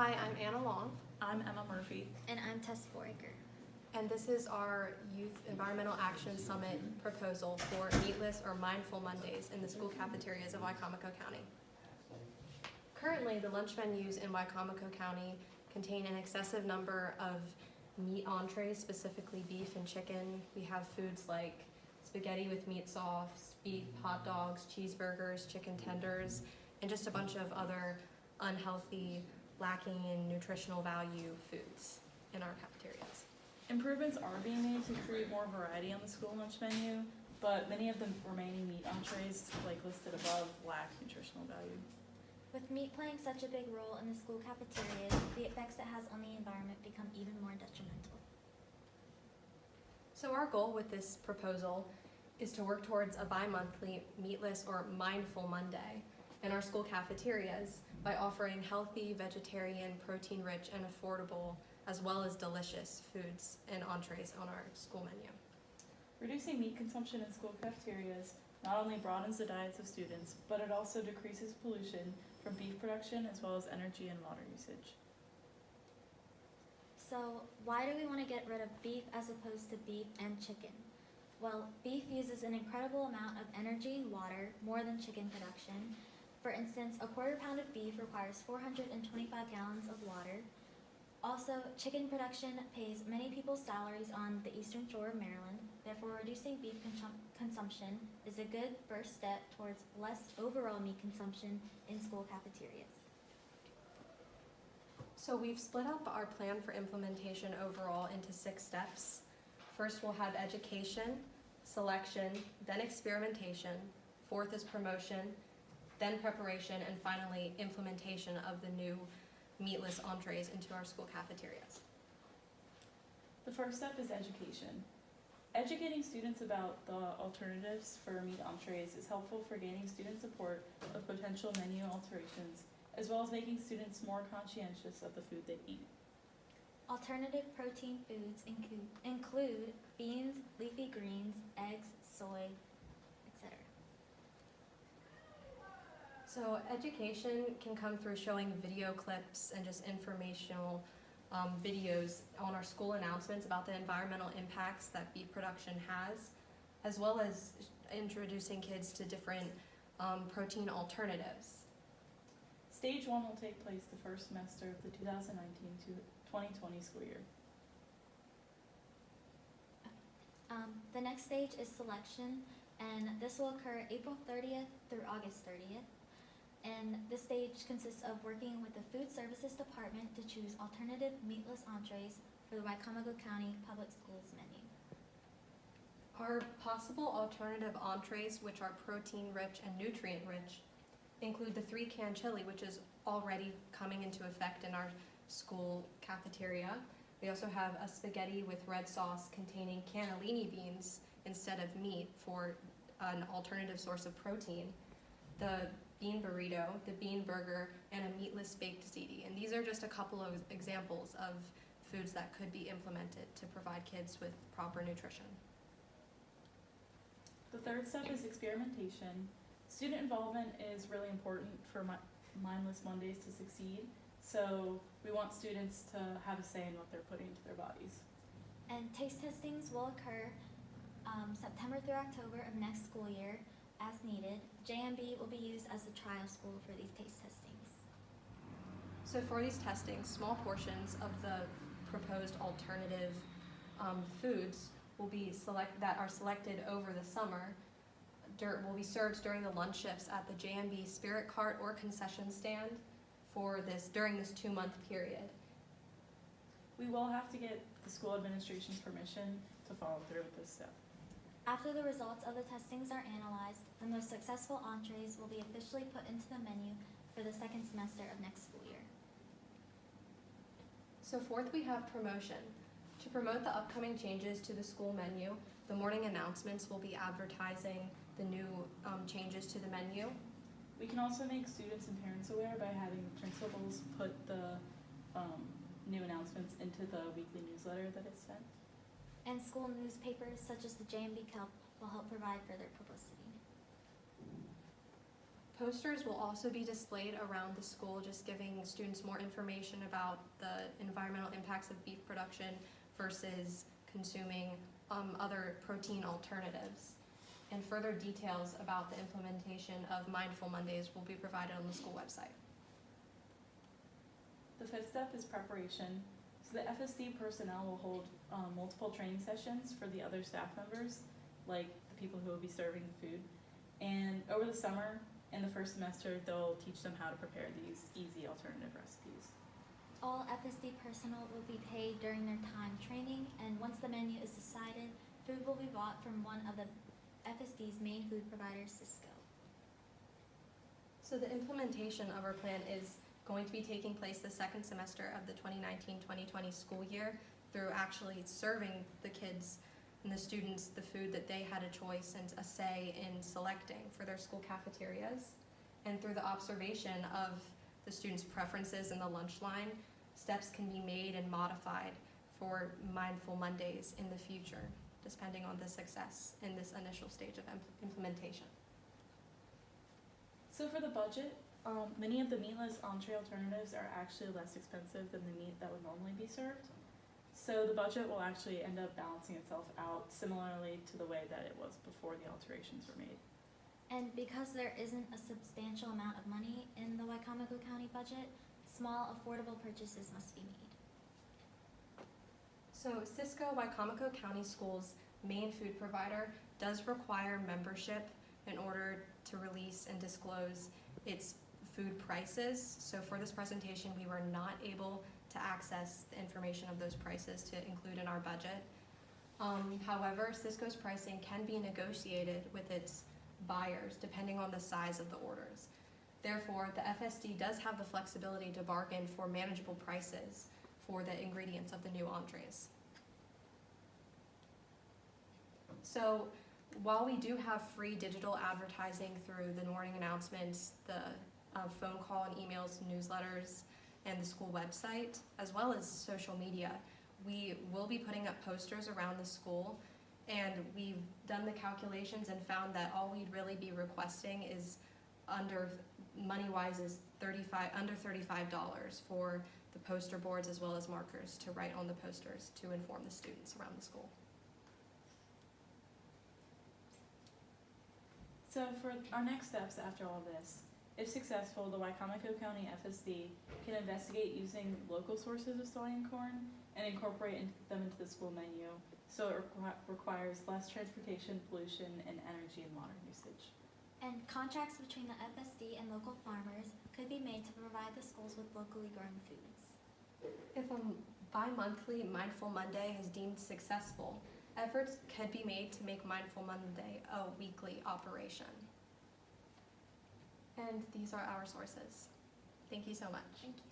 Hi, I'm Anna Long, I'm Emma Murphy. And I'm Tess Foraker. and this is our Youth Environmental Action Summit proposal for meatless or mindful Mondays in the school cafeterias of Wycomico County. Currently, the lunch menus in Wycomico County contain an excessive number of meat entrees, specifically beef and chicken. We have foods like spaghetti with meat sauce, beef hot dogs, cheeseburgers, chicken tenders, and just a bunch of other unhealthy, lacking in nutritional value foods in our cafeterias. Improvements are being made to create more variety on the school lunch menu, but many of the remaining meat entrees, like listed above, lack nutritional value. With meat playing such a big role in the school cafeterias, the effects it has on the environment become even more detrimental. So our goal with this proposal is to work towards a bi-monthly meatless or mindful Monday in our school cafeterias by offering healthy, vegetarian, protein-rich, and affordable, as well as delicious foods and entrees on our school menu. Reducing meat consumption in school cafeterias not only broadens the diets of students, but it also decreases pollution from beef production as well as energy and water usage. So, why do we want to get rid of beef as opposed to beef and chicken? Well, beef uses an incredible amount of energy and water, more than chicken production. For instance, a quarter pound of beef requires 425 gallons of water. Also, chicken production pays many people's salaries on the eastern shore of Maryland. Therefore, reducing beef consumption is a good first step towards less overall meat consumption in school cafeterias. So we've split up our plan for implementation overall into 6 steps. First, we'll have education, selection, then experimentation. 4th is promotion, then preparation, and finally implementation of the new meatless entrees into our school cafeterias. The first step is education. Educating students about the alternatives for meat entrees is helpful for gaining student support of potential menu alterations, as well as making students more conscientious of the food they eat. Alternative protein foods include beans, leafy greens, eggs, soy, etc. So education can come through showing video clips and just informational videos on our school announcements about the environmental impacts that beef production has, as well as introducing kids to different protein alternatives. Stage 1 will take place the first semester of the 2019 to 2020 school year. The next stage is selection, and this will occur April 30th through August 30th. And this stage consists of working with the Food Services Department to choose alternative meatless entrees for the Wycomico County Public Schools menu. Our possible alternative entrees, which are protein-rich and nutrient-rich, include the 3-can chili, which is already coming into effect in our school cafeteria. We also have a spaghetti with red sauce containing cannellini beans instead of meat for an alternative source of protein. The bean burrito, the bean burger, and a meatless baked ziti. And these are just a couple of examples of foods that could be implemented to provide kids with proper nutrition. The third step is experimentation. Student involvement is really important for Mindless Mondays to succeed, so we want students to have a say in what they're putting into their bodies. And taste testings will occur September through October of next school year as needed. JMB will be used as the trial school for these taste testings. So for these testings, small portions of the proposed alternative foods will be that are selected over the summer will be served during the lunch shifts at the JMB Spirit Cart or concession stand during this 2-month period. We will have to get the school administration's permission to follow through with this step. After the results of the testings are analyzed, the most successful entrees will be officially put into the menu for the 2nd semester of next school year. So 4th, we have promotion. To promote the upcoming changes to the school menu, the morning announcements will be advertising the new changes to the menu. We can also make students and parents aware by having principals put the new announcements into the weekly newsletter that is sent. And school newspapers such as the JMB Kelp will help provide further publicity. Posters will also be displayed around the school, just giving students more information about the environmental impacts of beef production versus consuming other protein alternatives. And further details about the implementation of Mindful Mondays will be provided on the school website. The fifth step is preparation. So the FSD personnel will hold multiple training sessions for the other staff members, like the people who will be serving the food. And over the summer and the first semester, they'll teach them how to prepare these easy alternative recipes. All FSD personnel will be paid during their time training, and once the menu is decided, food will be bought from one of the FSD's main food providers, Cisco. So the implementation of our plan is going to be taking place the second semester of the 2019-2020 school year through actually serving the kids and the students the food that they had a choice and a say in selecting for their school cafeterias, and through the observation of the students' preferences in the lunch line, steps can be made and modified for Mindful Mondays in the future, depending on the success in this initial stage of implementation. So for the budget, many of the meatless entree alternatives are actually less expensive than the meat that would normally be served. So the budget will actually end up balancing itself out similarly to the way that it was before the alterations were made. And because there isn't a substantial amount of money in the Wycomico County budget, small affordable purchases must be made. So Cisco Wycomico County Schools' main food provider does require membership in order to release and disclose its food prices. So for this presentation, we were not able to access the information of those prices to include in our budget. However, Cisco's pricing can be negotiated with its buyers depending on the size of the orders. Therefore, the FSD does have the flexibility to bargain for manageable prices for the ingredients of the new entrees. So while we do have free digital advertising through the morning announcements, the phone call and emails, newsletters, and the school website, as well as social media, we will be putting up posters around the school, and we've done the calculations and found that all we'd really be requesting is money-wise is under $35 for the poster boards as well as markers to write on the posters to inform the students around the school. So for our next steps after all this, if successful, the Wycomico County FSD can investigate using local sources of soy and corn and incorporate them into the school menu, so it requires less transportation, pollution, and energy and water usage. And contracts between the FSD and local farmers could be made to provide the schools with locally grown foods. If a bi-monthly Mindful Monday is deemed successful, efforts could be made to make Mindful Monday a weekly operation. And these are our sources. Thank you so much. Thank you.